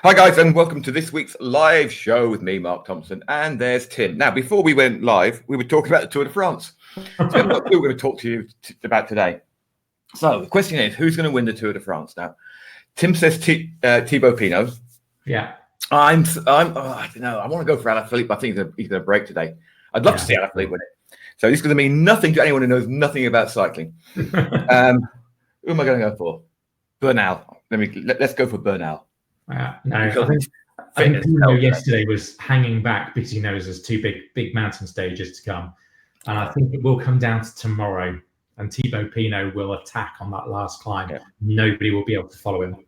Hi guys, and welcome to this week's live show with me, Mark Thompson, and there's Tim. Now, before we went live, we were talking about the Tour de France. So I've got a clue we're going to talk to you about today. So the question is, who's going to win the Tour de France? Now, Tim says Thibaut Pinot. Yeah. I don't know. I want to go for Alaphilippe, but I think he's going to break today. I'd love to see Alaphilippe win it. So this is going to mean nothing to anyone who knows nothing about cycling. Who am I going to go for? Bernal. Let's go for Bernal. No, I think Pinot yesterday was hanging back because he knows there's two big mountain stages to come, and I think it will come down to tomorrow. And Thibaut Pinot will attack on that last climb. Yeah. Nobody will be able to follow him.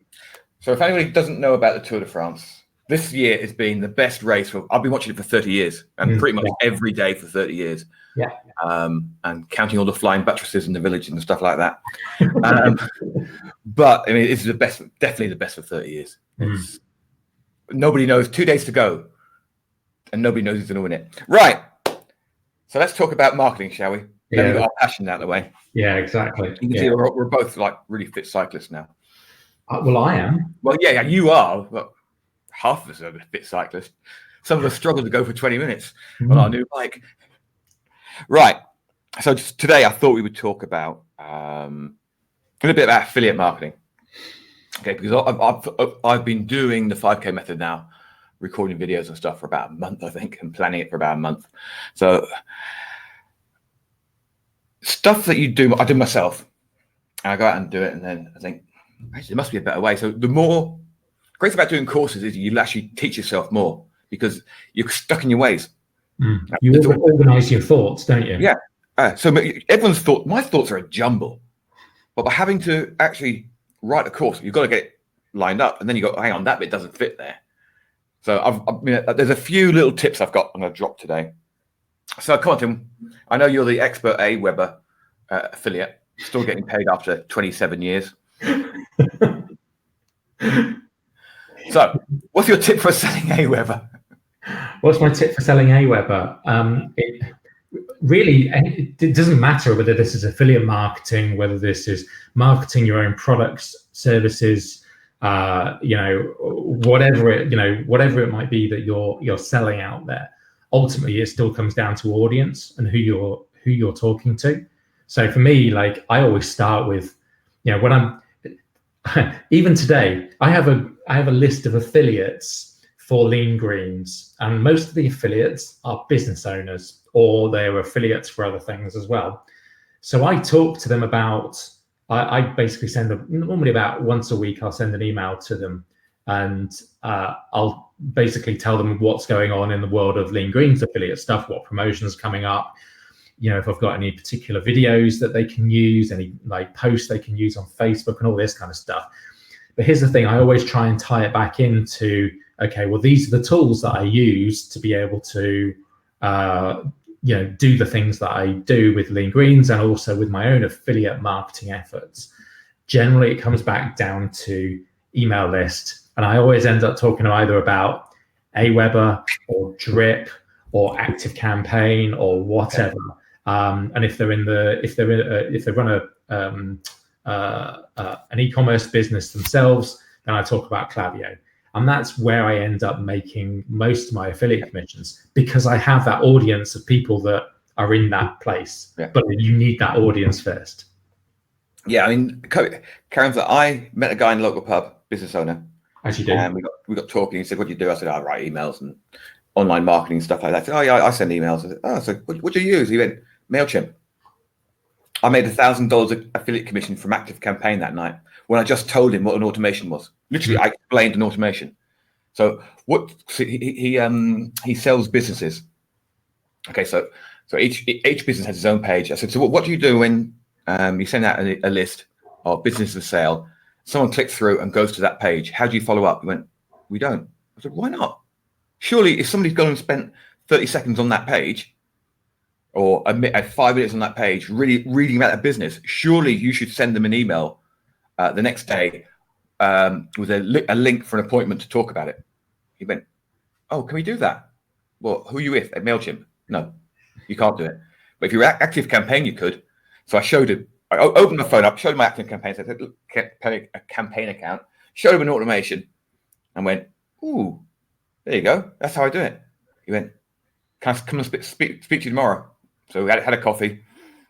So if anybody doesn't know about the Tour de France, this year has been the best race. I've been watching it for 30 years, and pretty much every day for 30 years. Yeah. And counting all the flying buttresses in the village and stuff like that. But I mean, it's the best, definitely the best for 30 years. Nobody knows. 2 days to go, and nobody knows who's going to win it. Right. So let's talk about marketing, shall we? Yeah. Then we've got our passion out of the way. Yeah, exactly. You can see we're both like really fit cyclists now. Well, I am. Well, yeah, you are. But half of us are a fit cyclists. Some of us struggle to go for 20 minutes on our new bike. Right. So today I thought we would talk about a little bit about affiliate marketing. Okay, because I've been doing the 5K method now, recording videos and stuff for about a month, I think, and planning it for about a month. So stuff that you do, I do myself, and I go out and do it, and then I think, actually, there must be a better way. So the great thing about doing courses is you actually teach yourself more because you're stuck in your ways. You organize your thoughts, don't you? Yeah. So my thoughts are a jumble, but by having to actually write a course, you've got to get it lined up, and then you go, hang on, that bit doesn't fit there. So there's a few little tips I've got I'm going to drop today. So come on, Tim. I know you're the expert Aweber affiliate, still getting paid after 27 years. So what's your tip for selling Aweber? What's my tip for selling Aweber? It doesn't matter whether this is affiliate marketing, whether this is marketing your own products, services, whatever it might be that you're selling out there. Ultimately, it still comes down to audience and who you're talking to. So for me, like I always start with, when I'm even today, I have a list of affiliates for Lean Greens, and most of the affiliates are business owners or they're affiliates for other things as well. So I talk to them about, I basically send them normally about once a week. I'll send an email to them, and I'll basically tell them what's going on in the world of Lean Greens affiliate stuff, what promotions coming up, if I've got any particular videos that they can use, any like posts they can use on Facebook and all this kind of stuff. But here's the thing, I always try and tie it back into, okay, well, these are the tools that I use to be able to, do the things that I do with Lean Greens and also with my own affiliate marketing efforts. Generally, it comes back down to email list. And I always end up talking either about Aweber or Drip or Active Campaign or whatever. And if they run an e-commerce business themselves, then I talk about Klaviyo. And that's where I end up making most of my affiliate commissions because I have that audience of people that are in that place. Yeah. But you need that audience first. Yeah, I mean, Karen, I met a guy in the local pub, business owner. As you do. And we got talking. He said, "What do you do?" I said, "I write emails and online marketing stuff like that." I said, "Oh yeah, I send emails." I said, "Oh, so what do you use?" He went, "MailChimp." I made $1,000 affiliate commission from Active Campaign that night when I just told him what an automation was. Literally, I explained an automation. So he sells businesses. Okay, so each business has its own page. I said, "So what do you do when you send out a list of business for sale? Someone clicks through and goes to that page. How do you follow up?" He went, "We don't." I said, "Why not? Surely if somebody's gone and spent 30 seconds on that page or 5 minutes on that page really reading about a business, surely you should send them an email the next day with a link for an appointment to talk about it." He went, "Oh, can we do that?" "Well, who are you with?" "At MailChimp." "No, you can't do it. But if you're Active Campaign, you could." So I showed him. I opened my phone up, showed him my Active Campaign, said, "Look, a campaign account," showed him an automation, and went, Ooh, there you go. That's how I do it. He went, can I come and speak to you tomorrow? So we had a coffee,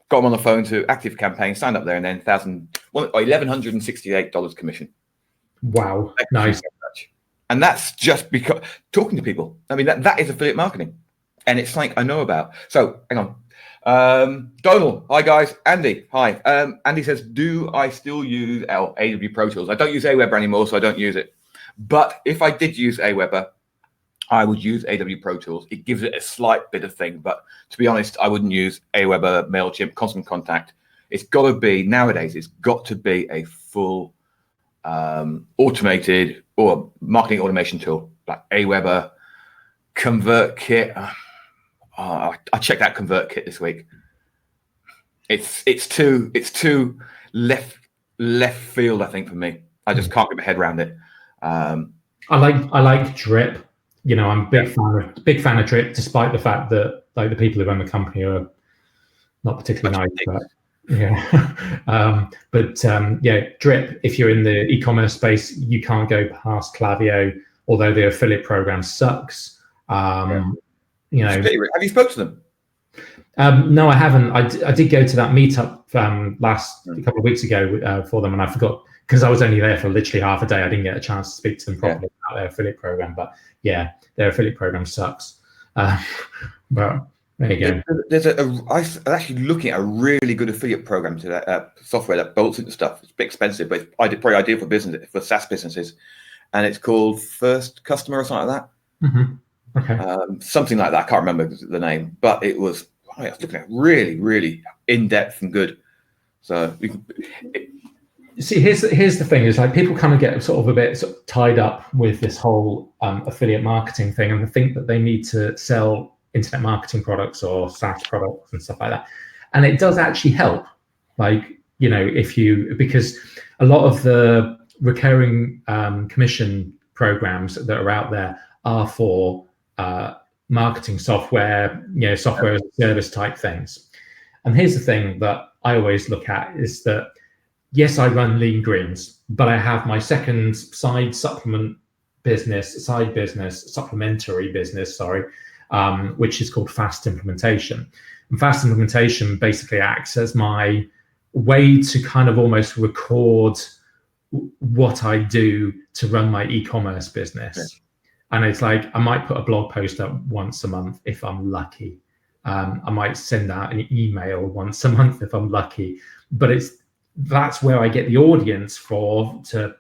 got him on the phone to Active Campaign, signed up there, and then $1,168 commission. Wow, nice. And that's just because talking to people. I mean, that is affiliate marketing, and it's something I know about. So hang on. Donald, hi guys. Andy, hi. Andy says, do I still use AW Pro Tools? I don't use Aweber anymore, so I don't use it. But if I did use Aweber, I would use AW Pro Tools. It gives it a slight bit of thing, but to be honest, I wouldn't use Aweber, MailChimp, Constant Contact. It's got to be, nowadays, it's got to be a full automated or marketing automation tool, like Aweber, ConvertKit. I checked out ConvertKit this week. It's too left field, I think, for me. I just can't get my head around it. I like Drip. You know, I'm a big fan of Drip, despite the fact that like the people who run the company are not particularly nice. But yeah, yeah, Drip. If you're in the e-commerce space, you can't go past Klaviyo, although the affiliate program sucks. You know, have you spoken to them? No, I haven't. I did go to that meetup a couple of weeks ago for them, and I forgot because I was only there for literally half a day. I didn't get a chance to speak to them properly about their affiliate program. But yeah, their affiliate program sucks. But there you go. I'm actually looking at a really good affiliate program to that software that bolts into stuff. It's a bit expensive, but it's probably ideal for SaaS businesses, and it's called First Customer or something like that. Mm-hmm. Okay. Something like that. I can't remember the name, but I was looking at really, really in depth and good. So see, here's the thing: is like people kind of get sort of a bit tied up with this whole affiliate marketing thing, and they think that they need to sell internet marketing products or SaaS products and stuff like that. And it does actually help, like, you know, because a lot of the recurring commission programs that are out there are for marketing software, you know, software as a service type things. And here's the thing that I always look at is that, yes, I run Lean Greens, but I have my second supplementary business, which is called Fast Implementation. And Fast Implementation basically acts as my way to kind of almost record what I do to run my e-commerce business. Yeah. And it's like, I might put a blog post up once a month if I'm lucky. I might send out an email once a month if I'm lucky. But that's where I get the audience to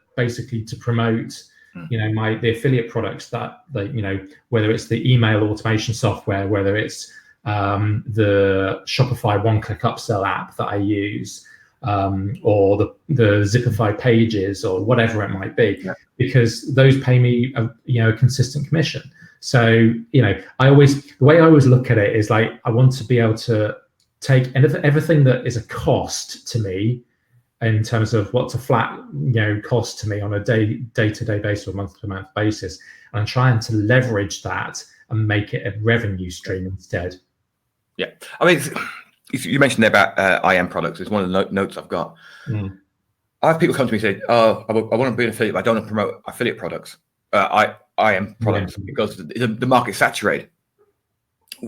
promote, you know, the affiliate products that, you know, whether it's the email automation software, whether it's the Shopify one-click upsell app that I use, or the Zipify pages or whatever it might be, because those pay me a consistent commission. So, you know, the way I always look at it is like, I want to be able to take everything that is a cost to me in terms of what's a flat, you know, cost to me on a day-to-day basis or month-to-month basis, and I'm trying to leverage that and make it a revenue stream instead. Yeah, I mean, you mentioned there about IM products. It's one of the notes I've got. I have people come to me and say, "Oh, I want to be an affiliate, but I don't want to promote affiliate products, IM products, because the market's saturated."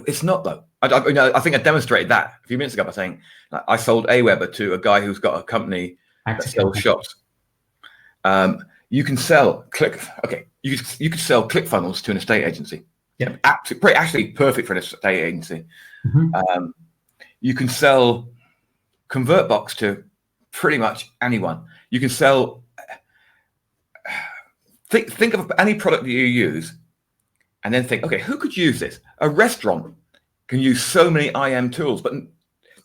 It's not, though. I think I demonstrated that a few minutes ago by saying I sold Aweber to a guy who's got a company that sells shops. You can sell you could sell ClickFunnels to an estate agency. Yeah, actually perfect for an estate agency. Mm-hmm. You can sell ConvertBox to pretty much anyone. You can sell. Think of any product that you use, and then think, okay, who could use this? A restaurant can use so many IM tools, but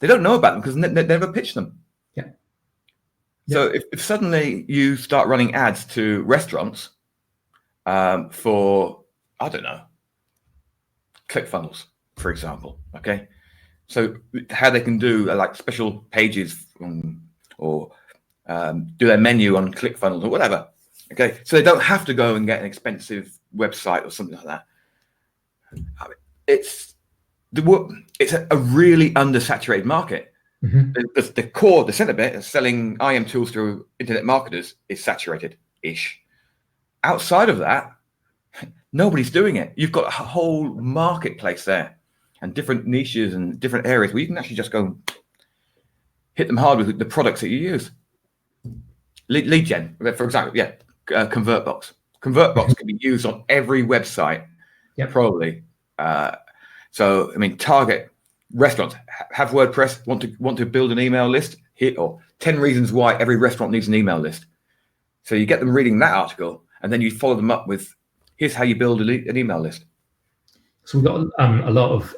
they don't know about them because they never pitch them. Yeah. So if suddenly you start running ads to restaurants for, I don't know, ClickFunnels, for example, okay? So how they can do like special pages or do their menu on ClickFunnels or whatever, okay? So they don't have to go and get an expensive website or something like that. I mean, it's a really undersaturated market. Mm-hmm. The center bit of selling IM tools to internet marketers is saturated-ish. Outside of that, Nobody's doing it. You've got a whole marketplace there and different niches and different areas where you can actually just go hit them hard with the products that you use. Lead gen, for example, ConvertBox. ConvertBox can be used on every website, probably. So, I mean, target restaurants, have WordPress, want to build an email list, here, or 10 reasons why every restaurant needs an email list. So you get them reading that article, and then you follow them up with, here's how you build an email list. So we've got a lot of,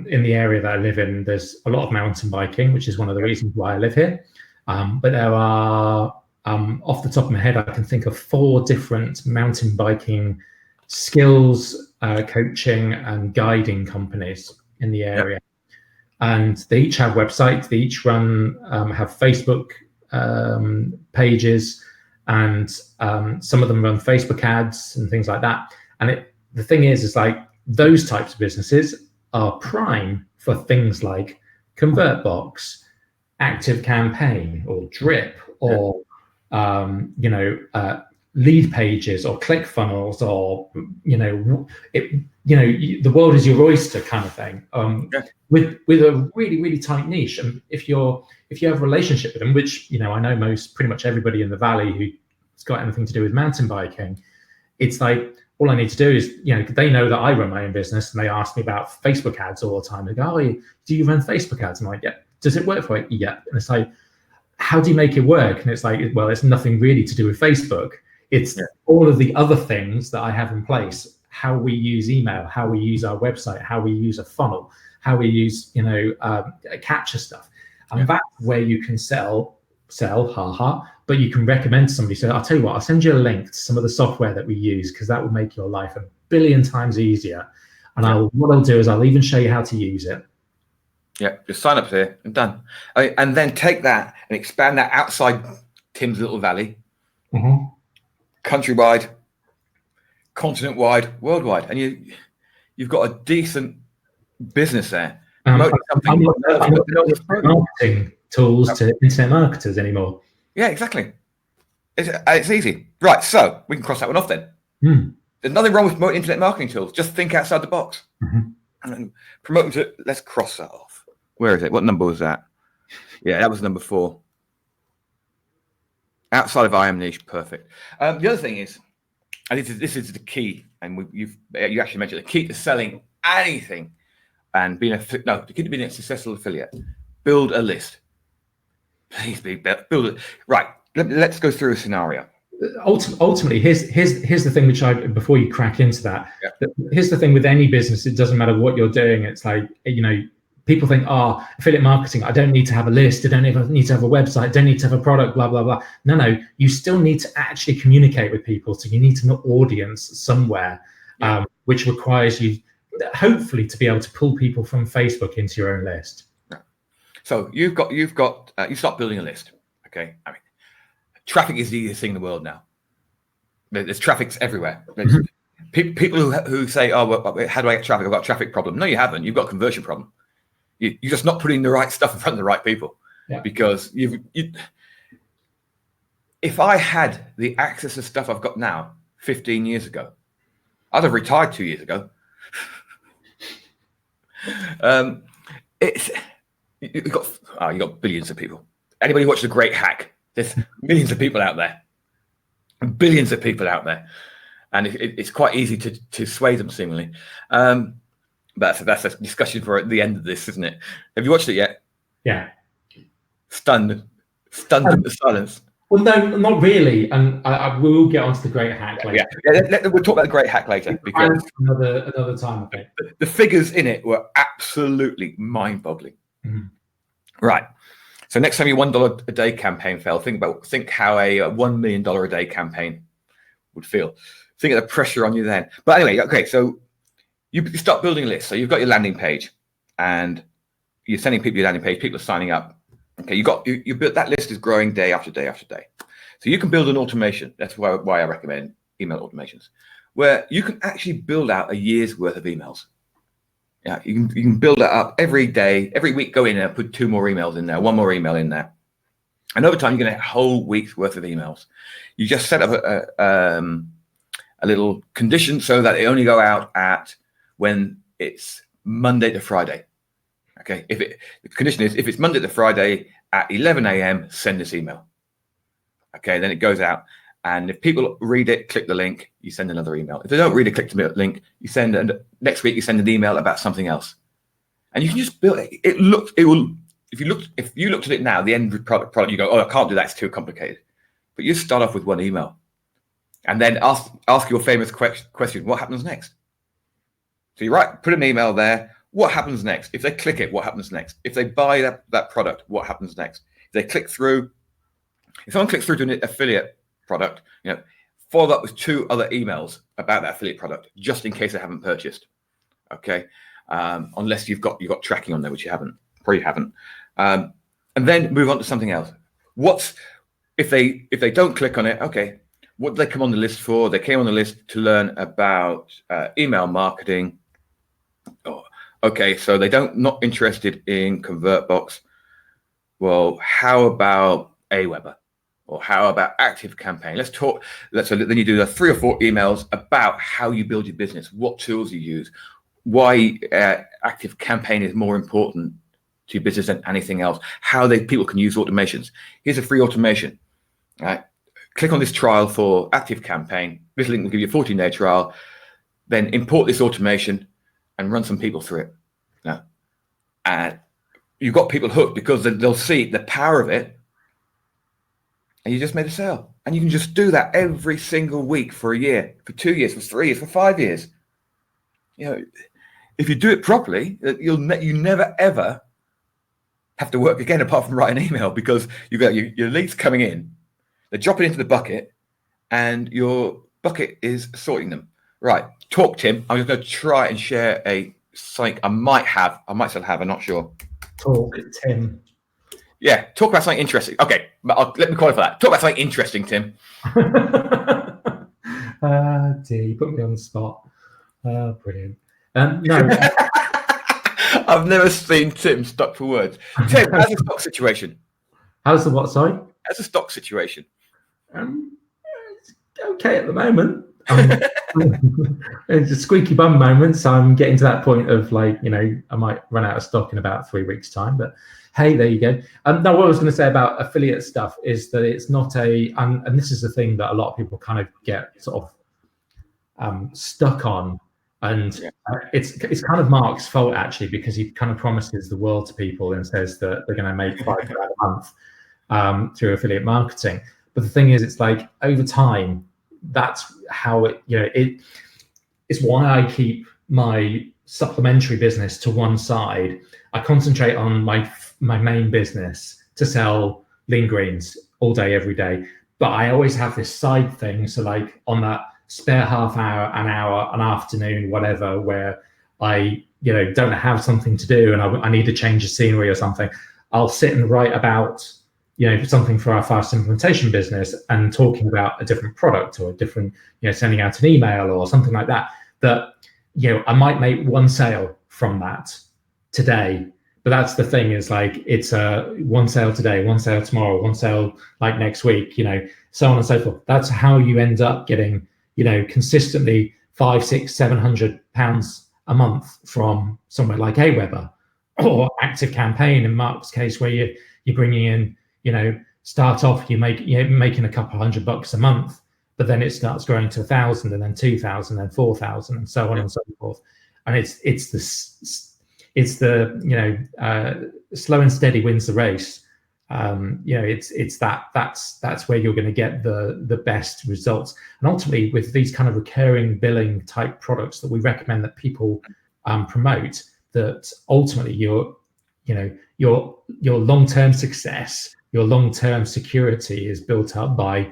in the area that I live in, there's a lot of mountain biking, which is one of the reasons why I live here. But there are, off the top of my head, I can think of 4 different mountain biking skills, coaching and guiding companies in the area. And they each have websites, they each have Facebook pages, and some of them run Facebook ads and things like that. And the thing is like, those types of businesses are prime for things like ConvertBox, ActiveCampaign, or Drip, or lead pages, or ClickFunnels, or the world is your oyster kind of thing. With a really, really tight niche. And if you have a relationship with them, which I know pretty much everybody in the valley who's got anything to do with mountain biking, it's like, all I need to do is, they know that I run my own business, and they ask me about Facebook ads all the time. They go, "Oh, do you run Facebook ads?" And I'm like, "Yeah." "Does it work for you?" "Yeah." And it's like, "How do you make it work?" And it's like, well, it's nothing really to do with Facebook. It's all of the other things that I have in place, how we use email, how we use our website, how we use a funnel, how we use, capture stuff. And that's where you can sell, but you can recommend to somebody. So I'll tell you what, I'll send you a link to some of the software that we use, because that will make your life a billion times easier. And what I'll do is I'll even show you how to use it. Yeah, just sign up here and done. And then take that and expand that outside Tim's little valley, countrywide, continent-wide, worldwide, and you've got a decent business there. I'm not marketing tools to internet marketers anymore. Yeah, exactly. It's easy. Right, so we can cross that one off then. There's nothing wrong with internet marketing tools. Just think outside the box. And promote them to, let's cross that off. Where is it? What number was that? Yeah, that was number 4. Outside of I am niche, perfect. The other thing is, and this is the key, and you actually mentioned the key to selling anything and being the key to being a successful affiliate. Build a list. Please build it. Right. Let's go through a scenario. Ultimately, here's the thing, which before you crack into that, here's the thing with any business. It doesn't matter what you're doing. It's like, people think, affiliate marketing, I don't need to have a list. I don't even need to have a website. I don't need to have a product, blah, blah, blah. No, you still need to actually communicate with people. So you need an audience somewhere, which requires you, hopefully, to be able to pull people from Facebook into your own list. So you start building a list. Okay. I mean, traffic is the easiest thing in the world now. There's traffic's everywhere. People who say, "Oh, well, how do I get traffic? I've got a traffic problem." No, you haven't. You've got a conversion problem. You're just not putting the right stuff in front of the right people. Because if I had the access to stuff I've got now 15 years ago, I'd have retired 2 years ago. You got billions of people. Anybody watch The Great Hack? There's millions of people out there, billions of people out there, and it's quite easy to sway them seemingly. That's a discussion for at the end of this, isn't it? Have you watched it yet? Yeah. Stunned into silence. Well, no, not really. And I will get onto The Great Hack later. We'll talk about The Great Hack later, because another time. I think the figures in it were absolutely mind-boggling. Right. So next time your $1 a day campaign failed, think how a $1 million a day campaign would feel. Think of the pressure on you then. But anyway, okay, so you start building a list. So you've got your landing page, and you're sending people your landing page. People are signing up. Okay, you built that list is growing day after day after day. So you can build an automation. That's why I recommend email automations, where you can actually build out a year's worth of emails. Yeah, you can build it up every day, every week. Go in there, put 2 more emails in there, 1 more email in there, and over time you're going to have a whole week's worth of emails. You just set up a little condition so that they only go out at when it's Monday to Friday. Okay, the condition is if it's Monday to Friday at 11 a.m., send this email. Okay, then it goes out, and if people read it, click the link, you send another email. If they don't read it, click the link, you send, and next week you send an email about something else, and you can just build it. It will. If you looked at it now, the end product, you go, oh, I can't do that; it's too complicated. But you start off with one email, and then ask your famous question: what happens next? So you put an email there. What happens next? If they click it, what happens next? If they buy that product, what happens next? If they click through, if someone clicks through to an affiliate product, follow up with 2 other emails about that affiliate product, just in case they haven't purchased. Okay, unless you've got tracking on there, which you haven't, probably haven't, and then move on to something else. If they don't click on it? Okay, what did they come on the list for? They came on the list to learn about email marketing. Okay, so they not interested in ConvertBox. Well, how about Aweber? Or how about Active Campaign? Let's talk. So then you do 3 or 4 emails about how you build your business, what tools you use, why Active Campaign is more important to your business than anything else, how people can use automations. Here's a free automation. All right? Click on this trial for Active Campaign. This link will give you a 14-day trial. Then import this automation and run some people through it. Now, and you've got people hooked because they'll see the power of it, and you just made a sale. And you can just do that every single week for a year, for 2 years, for 3 years, for 5 years. If you do it properly, you never ever have to work again apart from write an email, because you've got your leads coming in, they're dropping into the bucket, and your bucket is sorting them. Right, talk, Tim. I'm just going to try and share a site I might still have, I'm not sure. Talk, Tim. Yeah, talk about something interesting. Okay, let me qualify that. Talk about something interesting, Tim. Dear, you put me on the spot. Brilliant. No. I've never seen Tim stuck for words. Tim, how's the stock situation? How's the what, sorry? How's the stock situation? It's okay at the moment. It's a squeaky bum moment, so I'm getting to that point of I might run out of stock in about 3 weeks' time, but hey, there you go. Now, what I was going to say about affiliate stuff is that it's not and this is the thing that a lot of people kind of get sort of stuck on, and it's kind of Mark's fault, actually, because he kind of promises the world to people and says that they're going to make $5,000 a month through affiliate marketing. But the thing is, it's over time, that's how it's why I keep my supplementary business to one side. I concentrate on my main business to sell lean greens all day, every day. But I always have this side thing. So on that spare half hour, an hour, an afternoon, whatever, where I, don't have something to do and I need to change the scenery or something, I'll sit and write about, something for our fast implementation business and talking about a different product or a different, sending out an email or something like that, I might make one sale from that today. But that's the thing, is it's one sale today, one sale tomorrow, one sale next week, so on and so forth. That's how you end up getting, consistently £500-700 a month from somewhere like Aweber or Active Campaign, in Mark's case, where you're bringing in, start off, you're making a couple $100 a month, but then it starts growing to 1,000 and then 2,000 and 4,000 and so on and so forth. And it's the slow and steady wins the race. That's where you're going to get the best results. And ultimately, with these kind of recurring billing type products that we recommend that people promote, that ultimately your long-term success, your long-term security is built up by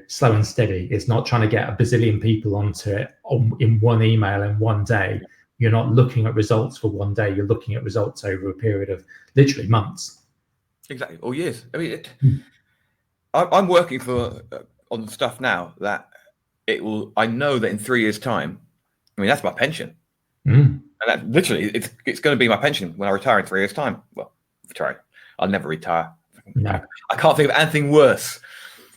slow and steady. It's not trying to get a bazillion people onto it in one email in one day. You're not looking at results for one day. You're looking at results over a period of literally months. Exactly, or years. I mean, I'm working on stuff now that it will. I know that in 3 years' time, that's my pension, and that literally it's going to be my pension when I retire in 3 years' time. Well, retire. I'll never retire. No. I can't think of anything worse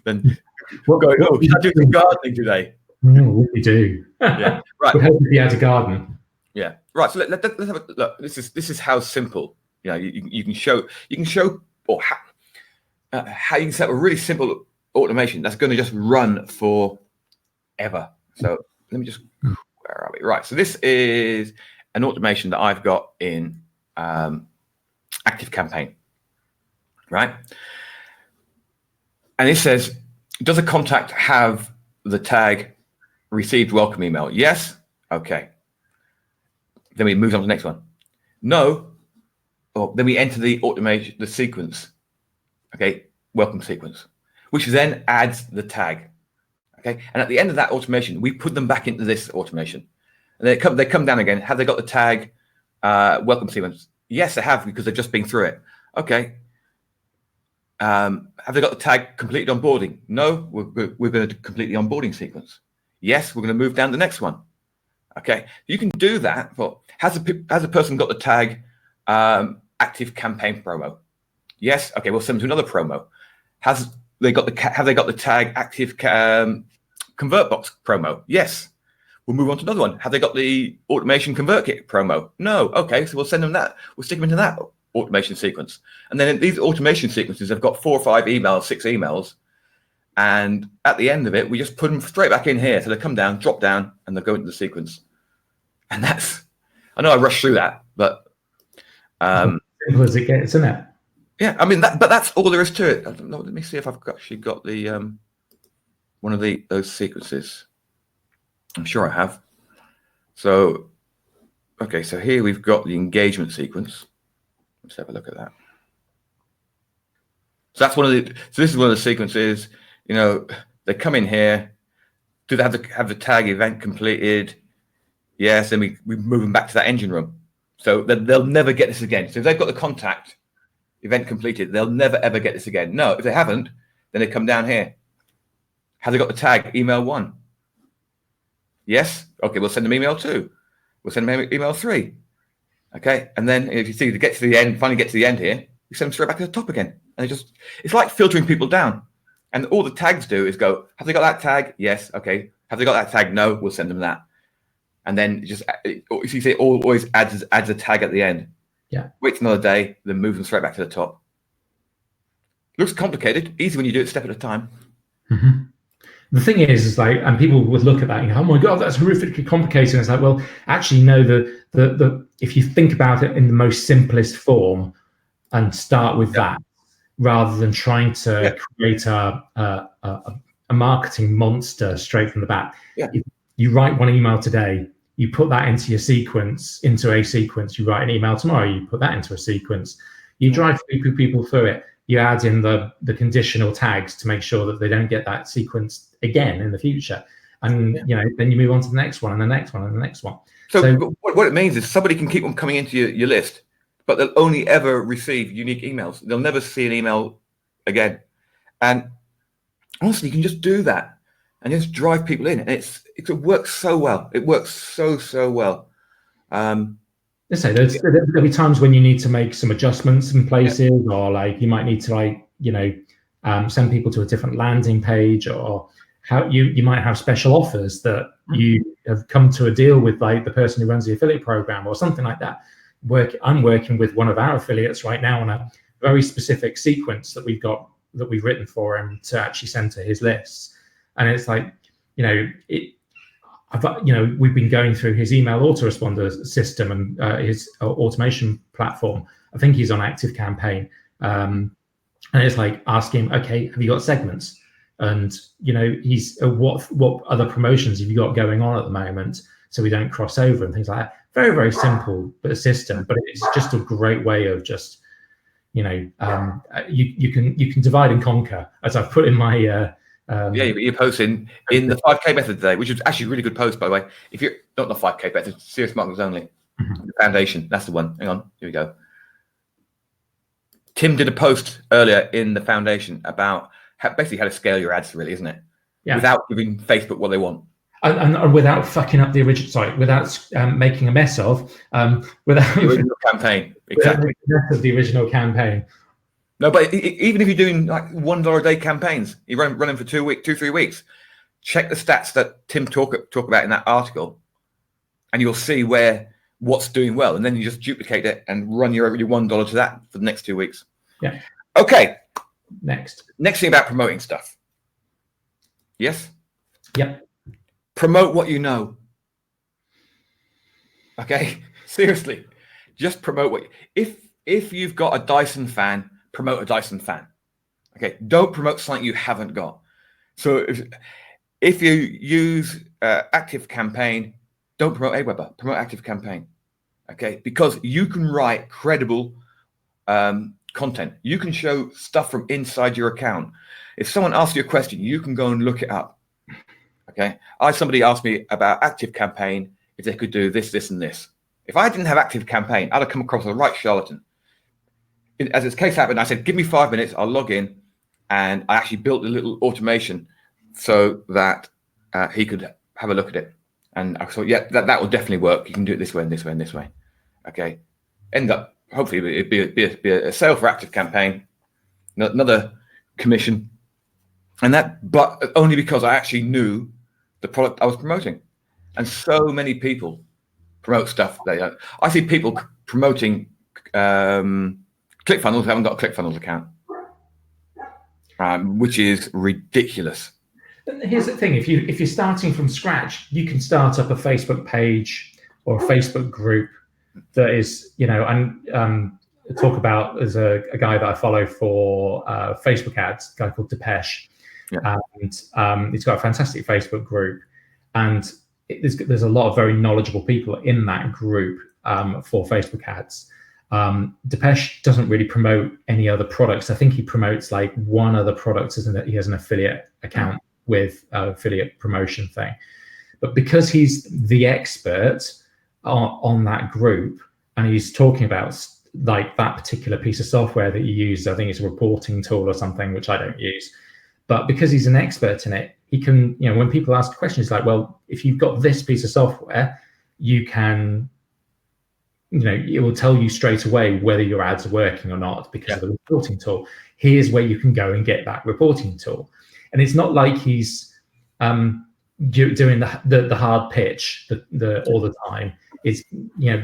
than going. Oh, should I do some gardening today? We do. Yeah, right. Would help if you had a garden. Yeah, right. So let's have a look. This is how simple. You know, you can show or how you can set a really simple automation that's going to just run forever. So let me just, where are we? Right. So this is an automation that I've got in Active Campaign, right? And it says, does a contact have the tag received welcome email? Yes. Okay. Then we move on to the next one. No. Or then we enter the automation, the sequence. Okay. Welcome sequence, which then adds the tag. Okay. And at the end of that automation, we put them back into this automation. And they come down again. Have they got the tag welcome sequence? Yes, they have, because they've just been through it. Okay. Have they got the tag completed onboarding? No, we're going to complete the onboarding sequence. Yes, we're going to move down to the next one. Okay, you can do that. But has a person got the tag Active Campaign promo? Yes. Okay, we'll send them to another promo. Have they got the tag Active Convert Box promo? Yes. We'll move on to another one. Have they got the automation convert kit promo? No. Okay, so we'll send them that. We'll stick them into that automation sequence. And then these automation sequences have got 4 or 5 emails, 6 emails. And at the end of it, we just put them straight back in here. So they come down, drop down, and they'll go into the sequence. And that's, I know I rushed through that, but simple as it gets, isn't it? Yeah, I mean, but that's all there is to it. I don't know. Let me see if I've actually got the one of those sequences. I'm sure I have. So, okay, so here we've got the engagement sequence. Let's have a look at that. So that's one of the. So this is one of the sequences. You know, they come in here. Do they have the tag event completed? Yes. Then we move them back to that engine room. So they'll never get this again. So if they've got the contact event completed, they'll never ever get this again. No, if they haven't, then they come down here. Have they got the tag email 1? Yes. Okay, we'll send them email 2. We'll send them email 3. Okay, and then if you see, to get to the end, finally get to the end here, you send them straight back to the top again. And it's like filtering people down. And all the tags do is go, have they got that tag? Yes. Okay. Have they got that tag? No. We'll send them that. And then just, if you see, it always adds a tag at the end. Yeah. Wait another day, then move them straight back to the top. Looks complicated. Easy when you do it step at a time. Mm-hmm. The thing is like, and people would look at that and go, oh my God, that's horrifically complicated. And it's like, well, actually, no, the if you think about it in the most simplest form and start with that, rather than trying to create a marketing monster straight from the back. Yeah. You write one email today, you put that into your sequence, into a sequence, you write an email tomorrow, you put that into a sequence, you drive people through it, you add in the conditional tags to make sure that they don't get that sequence again in the future. And then you move on to the next one and the next one and the next one. So what it means is somebody can keep on coming into your list, but they'll only ever receive unique emails. They'll never see an email again. And honestly, you can just do that and just drive people in. And it works so well. It works so well. Let's say there'll be times when you need to make some adjustments in places, or like you might need to send people to a different landing page, or how you might have special offers that you have come to a deal with, like the person who runs the affiliate program or something like that. I'm working with one of our affiliates right now on a very specific sequence that we've written for him to actually send to his lists. And it's like, we've been going through his email autoresponder system and his automation platform. I think he's on Active Campaign. And it's like asking, okay, have you got segments? And, he's what other promotions have you got going on at the moment, so we don't cross over and things like that. Very, very simple system, but it's just a great way of just, you can divide and conquer, as I've put in my you're posting in the 5K method today, which is actually a really good post, by the way. If you're not the 5K method, serious marketers only, the foundation, that's the one. Hang on, here we go. Tim did a post earlier in the foundation about basically how to scale your ads, really, isn't it? Yeah. Without giving Facebook what they want. And without fucking up the original, without making a mess of, without the original campaign, exactly. The original campaign. No, but even if you're doing like $1 a day campaigns, you run them for 2 3 weeks, check the stats that Tim talk about in that article, and you'll see what's doing well, and then you just duplicate it and run your $1 to that for the next 2 weeks. Yeah. Okay. Next thing about promoting stuff. Yes. Yep. Promote what you know. Okay. Seriously, just promote what. If you've got a Dyson fan, promote a Dyson fan. Okay. Don't promote something you haven't got. So if you use Active Campaign, don't promote Aweber, promote Active Campaign. Okay, because you can write credible content. You can show stuff from inside your account. If someone asks you a question, you can go and look it up. Okay, somebody asked me about Active Campaign, if they could do this, this, and this. If I didn't have Active Campaign, I'd have come across the right charlatan. As this case happened, I said, give me 5 minutes, I'll log in, and I actually built a little automation so that he could have a look at it. And I thought, yeah, that will definitely work. You can do it this way and this way and this way. Okay. End up, hopefully, it'd be a sale for Active Campaign, another commission. But only because I actually knew the product I was promoting. And so many people promote stuff. I see people promoting ClickFunnels who haven't got a ClickFunnels account, which is ridiculous. Here's the thing: if you're starting from scratch, you can start up a Facebook page or a Facebook group that is, and talk about there's a guy that I follow for Facebook ads, a guy called Depeche, and he's got a fantastic Facebook group, and there's a lot of very knowledgeable people in that group for Facebook ads. Depeche doesn't really promote any other products. I think he promotes like one other product, isn't it? He has an affiliate account with affiliate promotion thing, but because he's the expert on that group and he's talking about like that particular piece of software that you use, I think it's a reporting tool or something, which I don't use, but because he's an expert in it, he can, when people ask questions like, well, if you've got this piece of software, you can, it will tell you straight away whether your ads are working or not because of the reporting tool. Here's where you can go and get that reporting tool. And it's not like he's doing the hard pitch all the time. It's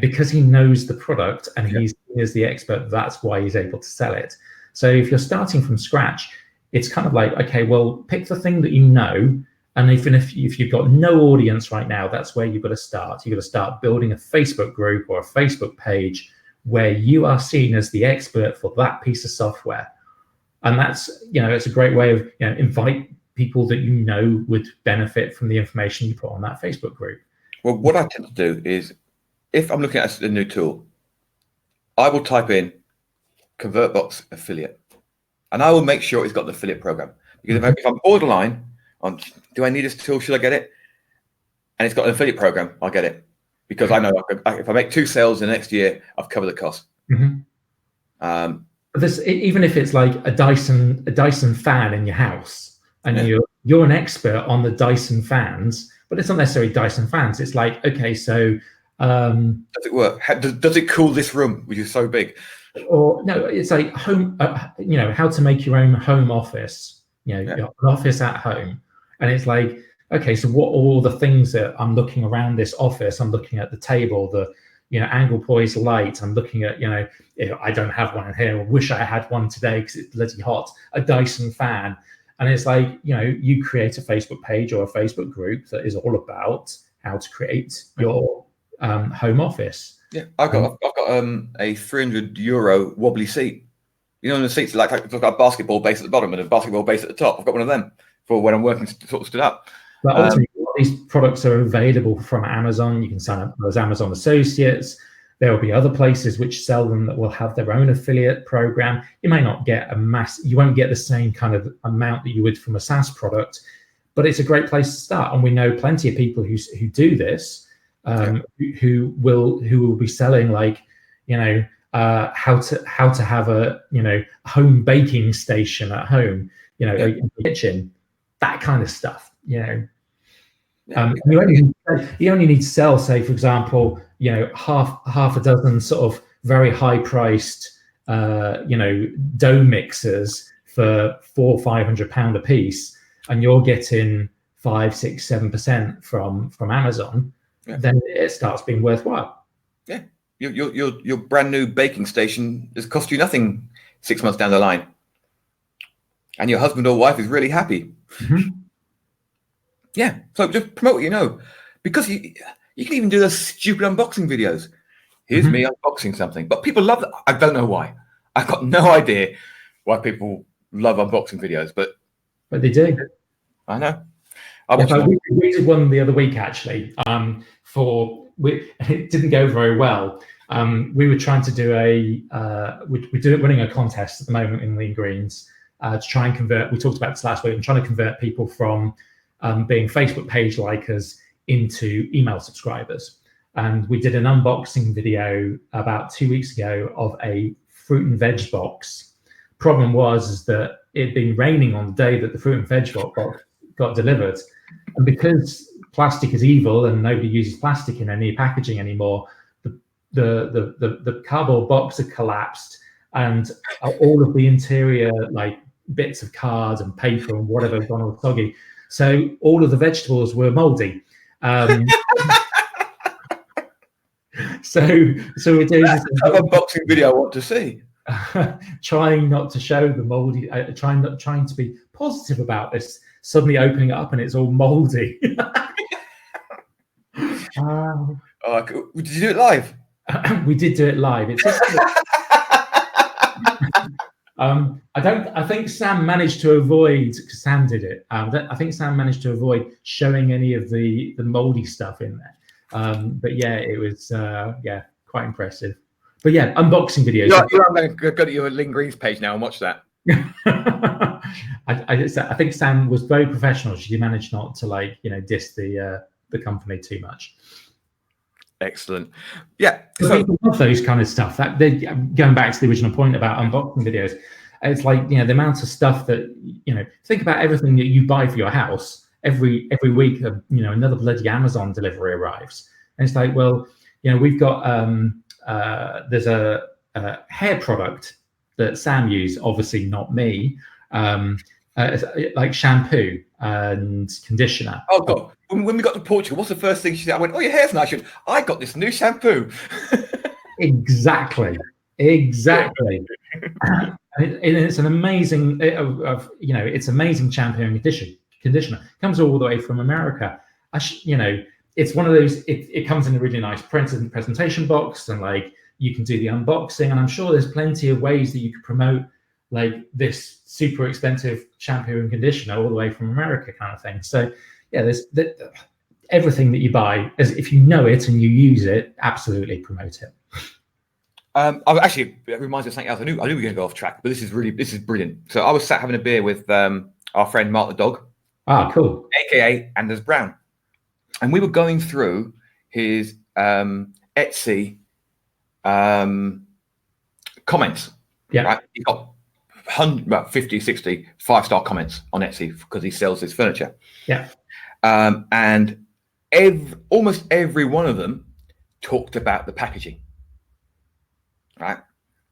because he knows the product and he is the expert. That's why he's able to sell it. So if you're starting from scratch, it's kind of like, okay, well, pick the thing that you know. And even if you've got no audience right now, that's where you've got to start. You've got to start building a Facebook group or a Facebook page where you are seen as the expert for that piece of software. And that's, it's a great way of, invite people that would benefit from the information you put on that Facebook group. Well, what I tend to do is, if I'm looking at a new tool, I will type in ConvertBox affiliate, and I will make sure it's got the affiliate program. Because if I'm borderline on, do I need this tool? Should I get it? And it's got an affiliate program, I'll get it. Because I know if I make 2 sales the next year, I've covered the cost. Mm-hmm. Even if it's like a Dyson fan in your house, and you're an expert on the Dyson fans, but it's not necessarily Dyson fans. It's like, okay, so does it work? Does it cool this room, which is so big? Or no, it's like home. How to make your own home office. An office at home, and it's like, okay, so what are all the things that I'm looking around this office? I'm looking at the table, the angle poised light. I'm looking at, I don't have one in here. I wish I had one today because it's bloody hot. A Dyson fan. And it's like, you create a Facebook page or a Facebook group that is all about how to create your home office. Yeah, I've got a €300 wobbly seat. The seats like it's got a basketball base at the bottom and a basketball base at the top. I've got one of them for when I'm working sort of stood up. But ultimately, these products are available from Amazon. You can sign up as Amazon associates. There will be other places which sell them that will have their own affiliate program. You may not get you won't get the same kind of amount that you would from a SaaS product, but it's a great place to start. And we know plenty of people who do this, who will be selling like, how to have a home baking station at home, a kitchen, that kind of stuff. You only need to sell, say, for example, half a dozen sort of very high priced, dough mixers for £400 or £500 a piece, and you're getting 5, 6, 7% from Amazon, then it starts being worthwhile. Yeah, your brand new baking station has cost you nothing 6 months down the line, and your husband or wife is really happy. Yeah, so just promote what you know, because you can even do those stupid unboxing videos. Here's me unboxing something, but people love that. I don't know why. I've got no idea why people love unboxing videos, but they do. I know. We did one the other week actually. It didn't go very well. We were trying to do we're running a contest at the moment in Lean Greens to try and convert. We talked about this last week. I'm trying to convert people from being Facebook page likers into email subscribers. And we did an unboxing video about 2 weeks ago of a fruit and veg box. Problem was that it had been raining on the day that the fruit and veg box got delivered. And because plastic is evil and nobody uses plastic in any packaging anymore, the cardboard box had collapsed, and all of the interior like bits of card and paper and whatever had gone all soggy. So all of the vegetables were moldy. So we're doing this unboxing video I want to see. Trying not to show the moldy, trying to be positive about this. Suddenly opening it up and it's all moldy. Did you do it live? We did do it live. It's just, I think Sam managed to avoid, because Sam did it. I think Sam managed to avoid showing any of the moldy stuff in there. But yeah, it was quite impressive. But yeah, unboxing videos. I'm going to go to your Lean Greens page now and watch that. I think Sam was very professional. She managed not to diss the company too much. Excellent. Yeah, so people love those kind of stuff. That going back to the original point about unboxing videos, it's like the amount of stuff that think about everything that you buy for your house every week. Another bloody Amazon delivery arrives, and it's like, well, we've got there's a hair product that Sam used, obviously not me, like shampoo and conditioner. Oh God! When we got to Portugal, what's the first thing she said? I went, "Oh, your hair's nice." She went, "I got this new shampoo." Exactly. And it's an amazing, it's amazing shampoo and conditioner. It comes all the way from America. It's one of those. It comes in a really nice presentation box, and you can do the unboxing. And I'm sure there's plenty of ways that you could promote this super expensive shampoo and conditioner all the way from America, kind of thing. So yeah, there's everything that you buy, as if you know it and you use it, absolutely promote it. It reminds me of something else. I knew we were going to go off track, but this is brilliant. So I was sat having a beer with our friend Mark the dog. Ah, cool. AKA Anders Brown, and we were going through his Etsy comments. Yeah, right? He got about 50, 60 5-star comments on Etsy because he sells his furniture. Yeah, and almost every one of them talked about the packaging. Right?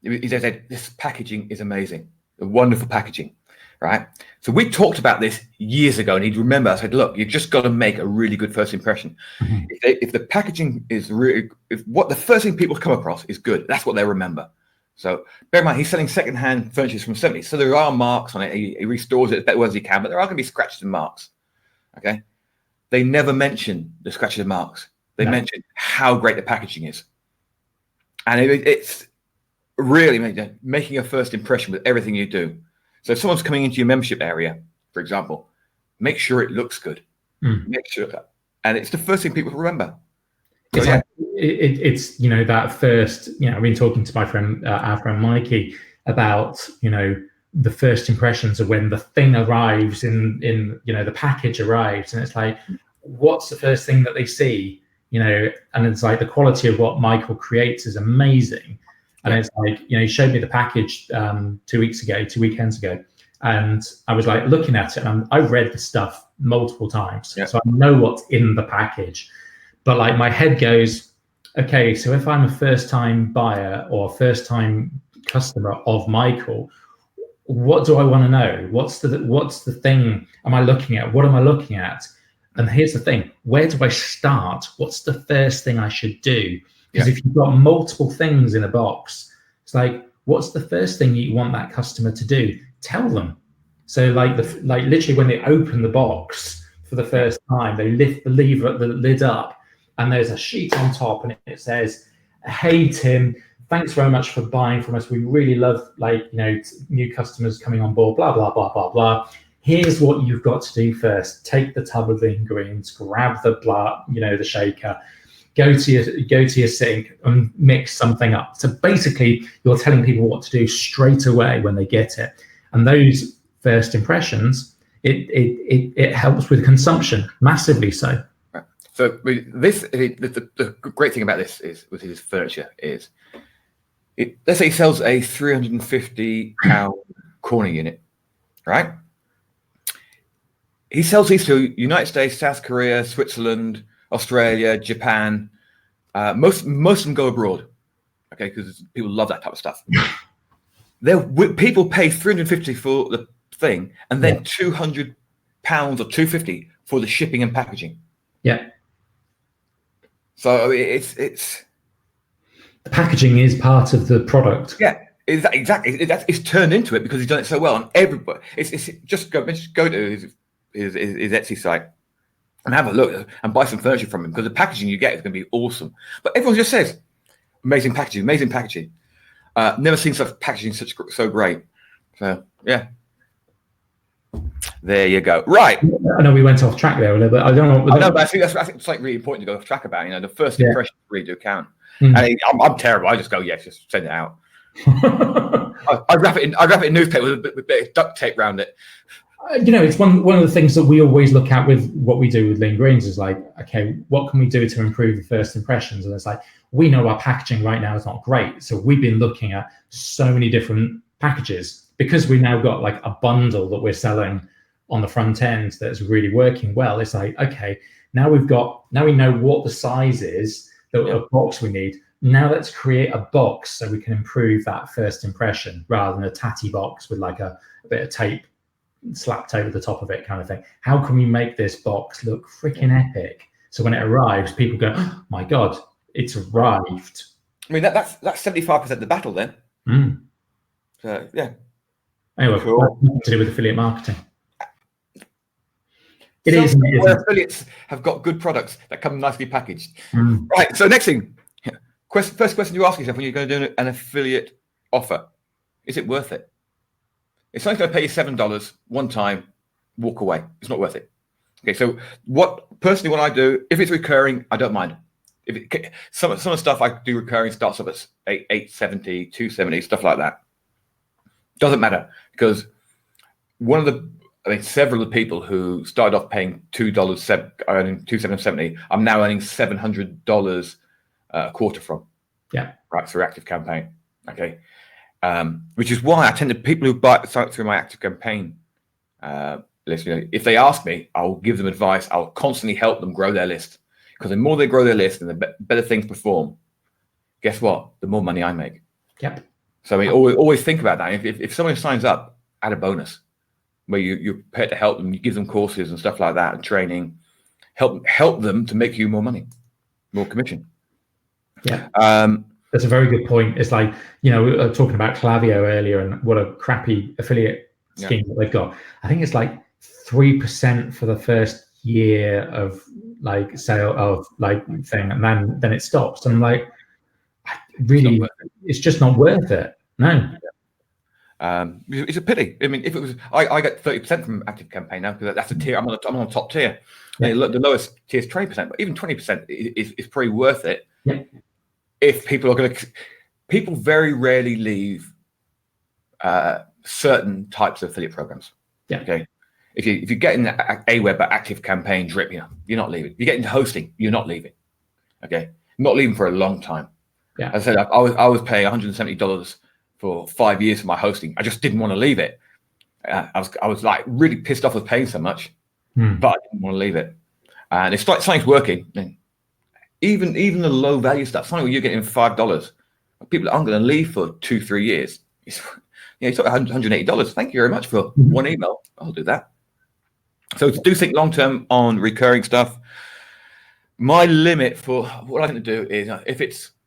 He said, "This packaging is amazing, a wonderful packaging." Right? So we talked about this years ago, and he'd remember. I said, "Look, you just got to make a really good first impression. Mm-hmm. If the packaging is really, what the first thing people come across is good, that's what they remember." So bear in mind, he's selling second-hand furniture from the 70s, so there are marks on it. He restores it as better as he can, but there are going to be scratches and marks. Okay, they never mention the scratches and marks. They mention how great the packaging is, and it's really making a first impression with everything you do. So if someone's coming into your membership area, for example, make sure it looks good. Make sure, and it's the first thing people remember. So, it's that first. I've been talking to my friend, our friend Mikey, about the first impressions of when the thing arrives in the package arrives, and it's like, what's the first thing that they see? And it's like the quality of what Michael creates is amazing. And it's like, he showed me the package 2 weekends ago, and I was like looking at it, and I've read the stuff multiple times, so I know what's in the package. But my head goes, okay, so if I'm a first-time buyer or first-time customer of Michael, what do I want to know? What's the thing am I looking at? What am I looking at? And here's the thing, where do I start? What's the first thing I should do? Because Yeah. if you've got multiple things in a box, it's like, what's the first thing you want that customer to do? Tell them. So like literally when they open the box for the first time, they lift the lid up, and there's a sheet on top, and it says, "Hey Tim, thanks very much for buying from us. We really love new customers coming on board, blah, blah, blah, blah, blah. Here's what you've got to do first. Take the tub of the ingredients, grab the shaker, go to your sink and mix something up." So basically you're telling people what to do straight away when they get it. And those first impressions, it helps with consumption, massively so. Right. So the great thing about this is with his furniture is, let's say he sells a £350 corner unit, right? He sells these to United States, South Korea, Switzerland, Australia, Japan. Most of them go abroad, okay, because people love that type of stuff. People pay $350 for the thing, and then £200 or $250 for the shipping and packaging. Yeah. So it's the packaging is part of the product. Yeah, exactly. It's turned into it because he's done it so well. And everybody, it's just go to his Etsy site and have a look and buy some furniture from him, because the packaging you get is going to be awesome. But everyone just says, amazing packaging, amazing packaging. Never seen such packaging so great. So yeah, there you go. Right. I know we went off track there a little bit. I don't know. I know, but I think it's like really important to go off track about. The first impressions really do count. Mm. And I'm terrible. I just go, yes, just send it out. I wrap it in newspaper with a bit of duct tape around it. It's one of the things that we always look at with what we do with Lean Greens is like, okay, what can we do to improve the first impressions? And it's like, we know our packaging right now is not great. So we've been looking at so many different packages, because we now got like a bundle that we're selling on the front end that's really working well. It's like, okay, now we know what the size is, the box we need. Now let's create a box so we can improve that first impression, rather than a tatty box with like a bit of tape slapped over the top of it kind of thing. How can we make this box look freaking epic? So when it arrives, people go, "Oh my God, it's arrived." I mean, that's 75% of the battle then. Mm. So yeah. Anyway, cool. To do with affiliate marketing. Where affiliates have got good products that come nicely packaged. Mm. Right. So next thing, first question you ask yourself when you're going to do an affiliate offer: is it worth it? If someone's going to pay you $7 one time, walk away. It's not worth it. Okay. So what I do, if it's recurring, I don't mind. Some of the stuff I do recurring starts up at $870, $270, stuff like that. Doesn't matter, because several of the people who started off paying $2, earning $270, I'm now earning $700 a quarter from. Yeah. Right, through Active Campaign. Okay. Which is why I tend to, people who buy through my Active Campaign list, if they ask me, I'll give them advice. I'll constantly help them grow their list, because the more they grow their list and the better things perform, guess what? The more money I make. Yep. So I mean, always think about that. If someone signs up, add a bonus where you're prepared to help them. You give them courses and stuff like that and training. Help them to make you more money, more commission. Yeah. That's a very good point. It's like, we were talking about Klaviyo earlier and what a crappy affiliate scheme that they've got. I think it's like 3% for the first year of like sale of like thing, and then it stops. And I'm like, really, it's just not worth it. No. It's a pity. I mean, if it was, I get 30% from Active Campaign now, because that's a tier. I'm on top tier. Yeah. The lowest tier is 20%, but even 20% is probably worth it. Yeah. If people are going to, people very rarely leave certain types of affiliate programs. Yeah. Okay. If you get in Aweber, Active Campaign, Drip, you're not leaving. You get into hosting, you're not leaving. Okay. Not leaving for a long time. Yeah. As I said, I was paying $170 for 5 years for my hosting. I just didn't want to leave it. I was like really pissed off with paying so much, but I didn't want to leave it. And it's like something's working. Even the low value stuff, something where you're getting $5, people aren't going to leave for 2-3 years. You took $180. Thank you very much for one email. I'll do that. So do think long term on recurring stuff. My limit for what I'm going to do is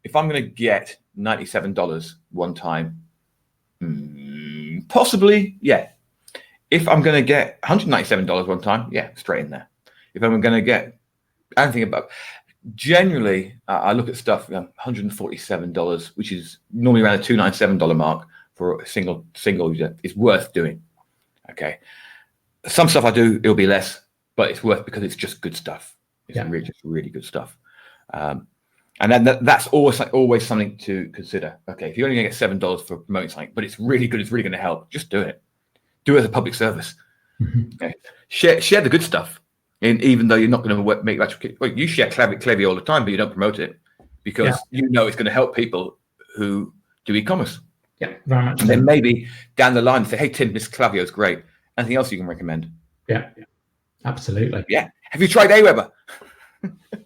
if I'm going to get $97 one time, possibly, yeah. If I'm going to get $197 one time, yeah, straight in there. If I'm going to get anything above, generally, I look at stuff $147, which is normally around the $297 mark for a single is worth doing. Okay, some stuff I do, it'll be less, but it's worth because it's just good stuff. It's really good stuff. And then that's always something to consider. Okay, if you're only going to get $7 for promoting something, but it's really good, it's really going to help, just do it. Do it as a public service. Okay. Share the good stuff. And even though you're not going to make much, you share Klaviyo all the time, but you don't promote it because you know it's going to help people who do e-commerce. Yeah, very much. And then maybe down the line say, "Hey Tim, this Klaviyo is great. Anything else you can recommend?" Yeah, absolutely. Yeah. Have you tried Aweber?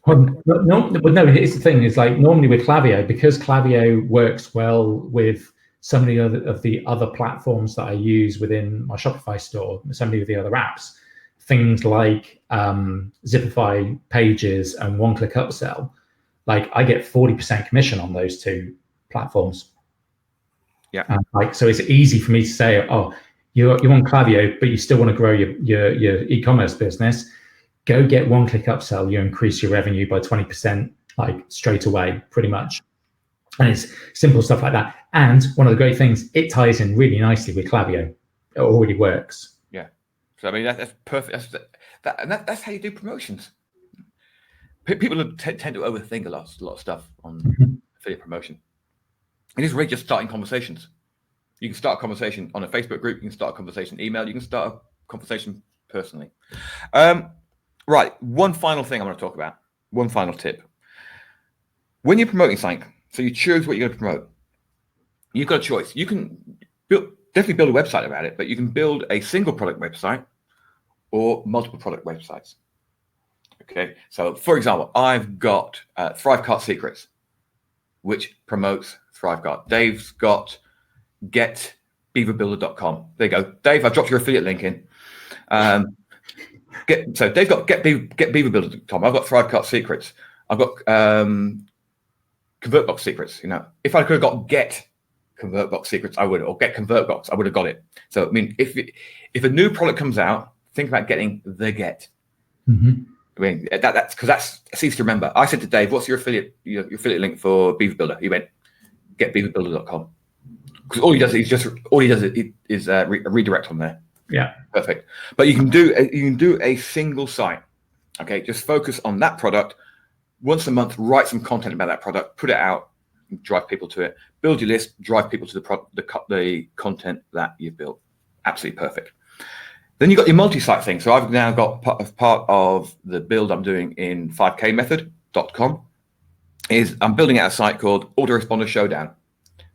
No. Here's the thing: is like normally with Klaviyo, because Klaviyo works well with so many of the other platforms that I use within my Shopify store, so many of the other apps, things like Zipify Pages and one-click upsell, like I get 40% commission on those two platforms. Yeah. So it's easy for me to say, oh, you're on Klaviyo, but you still want to grow your e-commerce business. Go get one-click upsell. You increase your revenue by 20%, like straight away, pretty much. And it's simple stuff like that. And one of the great things, it ties in really nicely with Klaviyo. It already works. Yeah. So I mean that's perfect. That's how you do promotions. People tend to overthink a lot of stuff on affiliate promotion. It is really just starting conversations. You can start a conversation on a Facebook group. You can start a conversation email. You can start a conversation personally. Right. One final thing I want to talk about. One final tip. When you're promoting something, so you choose what you're going to promote. You've got a choice. You can definitely build a website about it, but you can build a single product website or multiple product websites. Okay. So for example, I've got Thrivecart Secrets, which promotes Thrivecart. Dave's got getbeaverbuilder.com. There you go. Dave, I've dropped your affiliate link in. So Dave's got getbeaverbuilder.com. I've got Thrivecart Secrets. I've got ConvertBox Secrets. You know, if I could have got Get ConvertBox Secrets, I would, or Get ConvertBox, I would have got it. So I mean, if a new product comes out, think about getting the Get. I mean, that's because that's easy to remember. I said to Dave, "What's your affiliate link for Beaver Builder?" He went, "Getbeaverbuilder.com." Because all he does is a redirect on there. Yeah, perfect. But you can do a single site. Okay, just focus on that product. Once a month, write some content about that product, put it out, drive people to it. Build your list, drive people to the content that you've built. Absolutely perfect. Then you've got your multi-site thing. So I've now got part of the build I'm doing in 5kmethod.com is I'm building out a site called Autoresponder Showdown,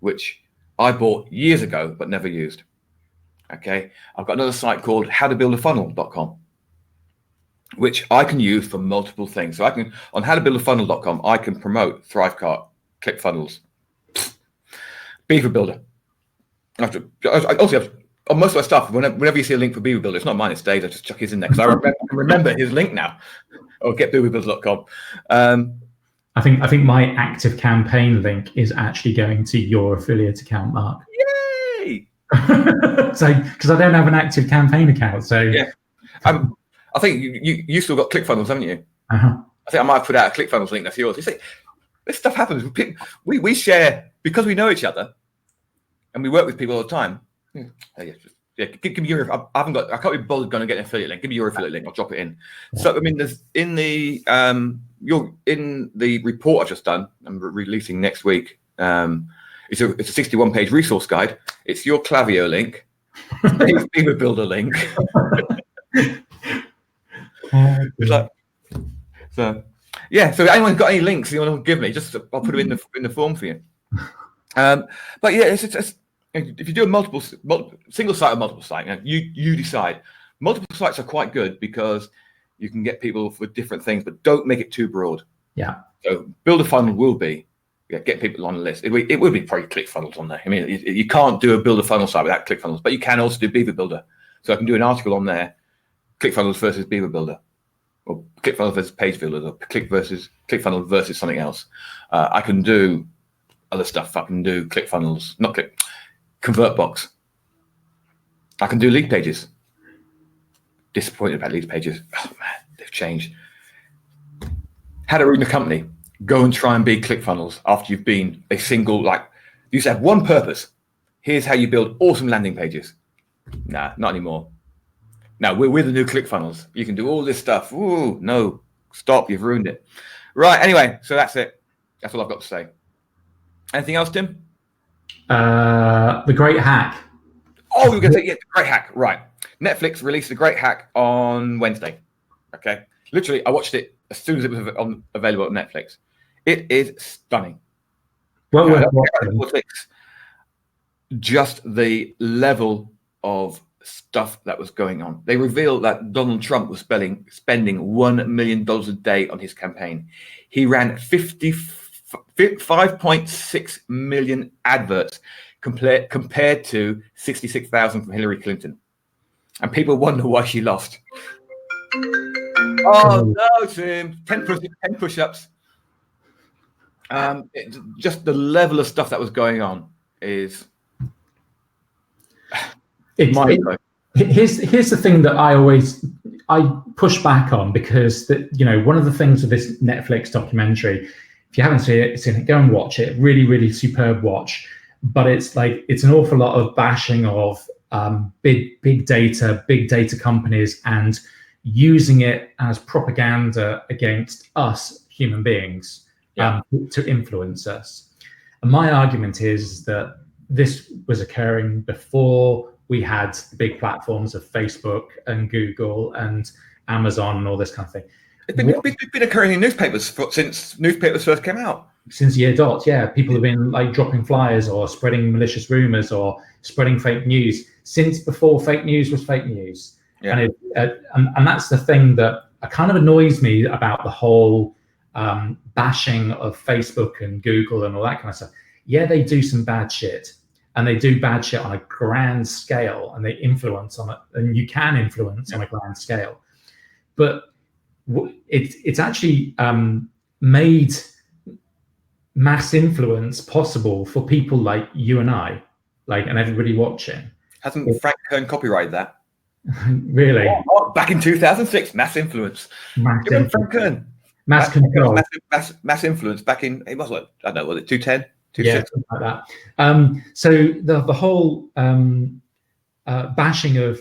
which I bought years ago but never used. Okay, I've got another site called howtobuildafunnel.com, which I can use for multiple things. So I can, on howtobuildafunnel.com, I can promote Thrivecart, ClickFunnels, Beaver Builder. Also, on most of my stuff, whenever you see a link for Beaver Builder, it's not mine, it's Dave's. I just chuck his in there because I remember his link now. Or getbeaverbuilder.com. I think my active campaign link is actually going to your affiliate account, Mark. Yay! So, because I don't have an active campaign account, so yeah. I think you still got ClickFunnels, haven't you? Uh-huh. I think I might put out a ClickFunnels link that's yours. You see, this stuff happens. We share because we know each other, and we work with people all the time. Give me your. I can't be bothered going to get an affiliate link. Give me your affiliate link. I'll drop it in. Yeah. So I mean, there's in the report I've just done. I'm releasing next week. It's a 61-page resource guide. It's your Klaviyo link, Dave's Beaver Builder link. It's like, so yeah. So if anyone's got any links you want to give me, just I'll put them in the form for you. But yeah, it's if you do a multiple single site or multiple site, you decide. Multiple sites are quite good because you can get people for different things, but don't make it too broad. Yeah. So build a funnel will be get people on the list. It would be probably ClickFunnels on there. I mean, you can't do a build a funnel site without ClickFunnels, but you can also do Beaver Builder. So I can do an article on there ClickFunnels versus Beaver Builder, or ClickFunnels versus Page Builder, or ClickFunnels versus something else. I can do other stuff. I can do ClickFunnels, ConvertBox. I can do lead pages. Disappointed about lead pages. Oh man, they've changed. How to run a company. Go and try and be ClickFunnels after you've been a single, you used to have one purpose. Here's how you build awesome landing pages. Nah, not anymore. Now we're the new ClickFunnels. You can do all this stuff. Ooh, no, stop, you've ruined it. Right, anyway, so that's it. That's all I've got to say. Anything else, Tim? The Great Hack. Oh, you're going to say, yeah, the Great Hack. Right. Netflix released the Great Hack on Wednesday. Okay. Literally, I watched it as soon as it was available on Netflix. It is stunning. Well, watching. Just the level of stuff that was going on. They revealed that Donald Trump was spending $1 million a day on his campaign. He ran 5.6 million adverts compared to 66,000 from Hillary Clinton. And people wonder why she lost. Oh no, Tim! 10 push-ups. Just the level of stuff that was going on is. Here's the thing that I push back on, because one of the things with this Netflix documentary, if you haven't seen it, go and watch it. Really, really superb watch. But it's an awful lot of bashing of big data companies and using it as propaganda against us human beings, to influence us. And my argument is that this was occurring before we had the big platforms of Facebook and Google and Amazon and all this kind of thing. It's been occurring in newspapers since newspapers first came out. Since year dot, yeah. People have been dropping flyers or spreading malicious rumors or spreading fake news since before fake news was fake news. Yeah. And that's the thing that kind of annoys me about the whole bashing of Facebook and Google and all that kind of stuff. Yeah, they do some bad shit. And they do bad shit on a grand scale, and they influence on it, and you can influence on a grand scale. But it's actually made mass influence possible for people like you and I, and everybody watching. Hasn't Frank Kern copyrighted that? Really? Back in 2006, mass influence. Frank Kern. Mass control. Mass influence back in, it was what, I don't know, was it 210? Yeah, something like that. So the whole bashing of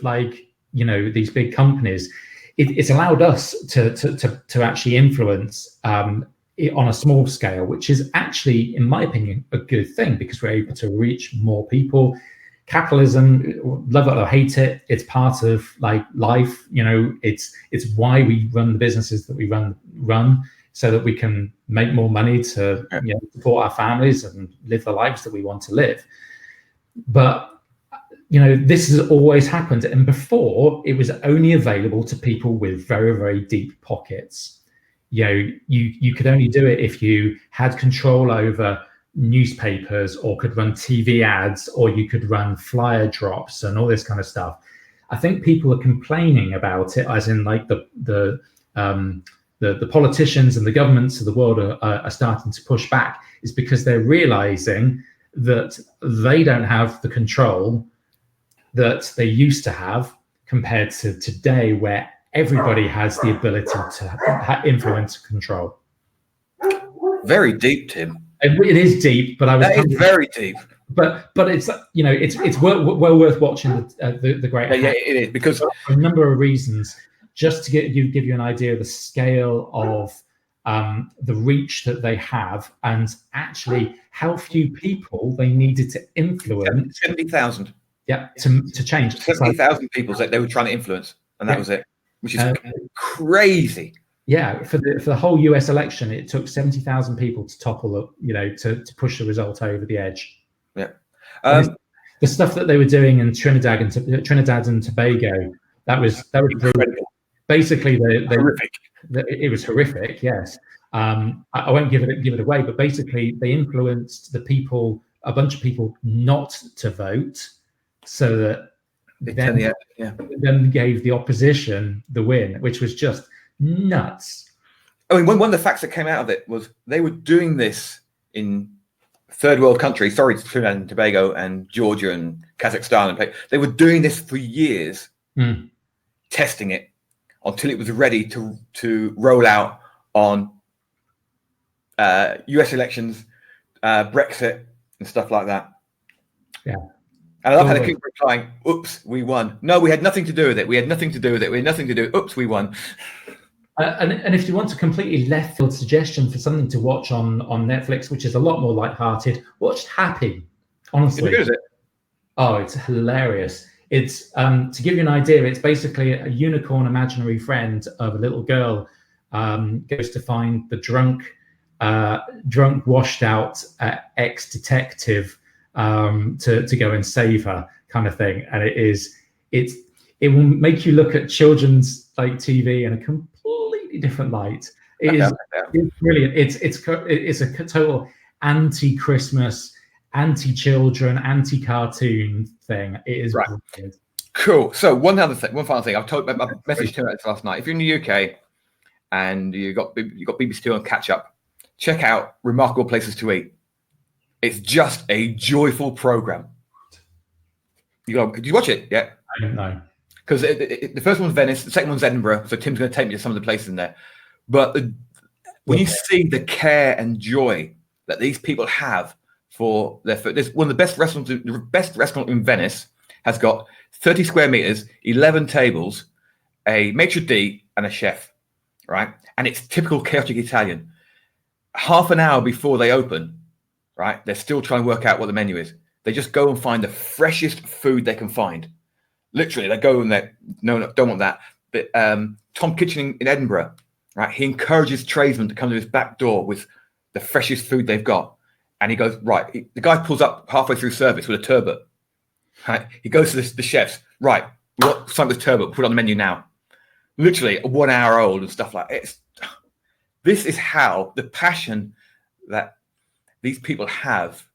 these big companies, it's allowed us to actually influence it on a small scale, which is actually, in my opinion, a good thing, because we're able to reach more people. Capitalism, love it or hate it, it's part of life. It's why we run the businesses that we run. So that we can make more money to support our families and live the lives that we want to live. But this has always happened, and before it was only available to people with very, very deep pockets. You could only do it if you had control over newspapers, or could run TV ads, or you could run flyer drops and all this kind of stuff. I think people are complaining about it, as in the politicians and the governments of the world are starting to push back, is because they're realizing that they don't have the control that they used to have compared to today, where everybody has the ability to influence and control. Very deep, Tim. It is deep, but that is very deep. But it's it's well worth watching the Great Hack. Yeah, it is, because for a number of reasons. Just to give you an idea of the scale of the reach that they have, and actually how few people they needed to influence. 70,000. Yeah, to change. 70,000 people that they were trying to influence, and that was it, which is crazy. Yeah, for the whole US election, it took 70,000 people to topple to push the result over the edge. Yeah. The stuff that they were doing in Trinidad and Tobago, that was incredible. Basically, it was horrific. Yes, I won't give it away, but basically, they influenced a bunch of people not to vote, so that then gave the opposition the win, which was just nuts. I mean, one of the facts that came out of it was they were doing this in third world countries, sorry, Trinidad and Tobago and Georgia and Kazakhstan. And they were doing this for years, testing it until it was ready to roll out on US elections, Brexit and stuff like that. Yeah. And I love how they keep replying, oops, we won. No, we had nothing to do with it. We had nothing to do with it. We had nothing to do. Oops, we won. And if you want a completely left field suggestion for something to watch on Netflix, which is a lot more lighthearted, watch Happy. Honestly, Is it? Oh, it's hilarious. It's to give you an idea, it's basically a unicorn imaginary friend of a little girl goes to find the drunk, washed out ex-detective to go and save her, kind of thing. And it will make you look at children's like TV in a completely different light. It's brilliant. It's a total anti-Christmas, anti-children, anti-cartoon thing. It is right. Brilliant. Cool. So one final thing. I messaged Tim last night. If you're in the UK and you got BBC Two on catch up, check out Remarkable Places to Eat. It's just a joyful program. Did you watch it? Yeah. I don't know. Because the first one's Venice, the second one's Edinburgh. So Tim's going to take me to some of the places in there. But when you see the care and joy that these people have for their food, there's one of the best restaurants. The best restaurant in Venice has got 30 square meters, 11 tables, a maitre d' and a chef, right? And it's typical chaotic Italian. Half an hour before they open, right, they're still trying to work out what the menu is. They just go and find the freshest food they can find. Literally, they go and they no, don't want that. But Tom Kitchen in Edinburgh, right, he encourages tradesmen to come to his back door with the freshest food they've got. And he goes, right, the guy pulls up halfway through service with a turbot. Right, he goes to the chefs, right, we want something with turbot, put it on the menu now. Literally 1 hour old and stuff like it. This is how the passion that these people have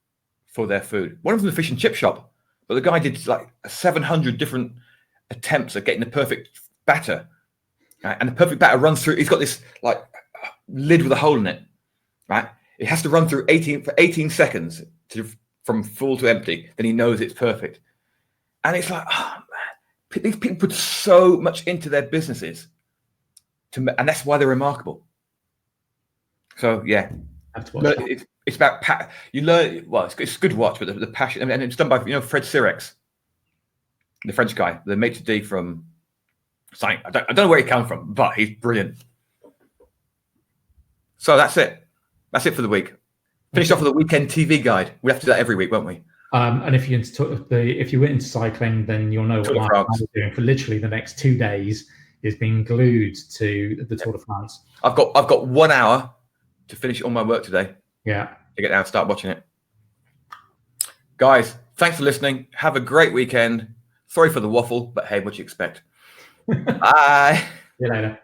for their food. One of them, the fish and chip shop, but the guy did like 700 different attempts at getting the perfect batter, right? And the perfect batter runs through. He's got this like lid with a hole in it, right? It has to run through 18 seconds from full to empty. Then he knows it's perfect, and it's like, oh man, these people put so much into their businesses, and that's why they're remarkable. So yeah. It's about you learn. Well, it's good to watch, but the passion, and it's done by Fred Sirex, the French guy, the maitre d' from. I don't know where he came from, but he's brilliant. So that's it. That's it for the week. Finished off with a weekend TV guide. We have to do that every week, won't we? And if you went into cycling, then you'll know what I'm doing for literally the next 2 days is being glued to the Tour de France. I've got 1 hour to finish all my work today. Yeah. To get down and start watching it. Guys, thanks for listening. Have a great weekend. Sorry for the waffle, but hey, what do you expect? Bye. See you later.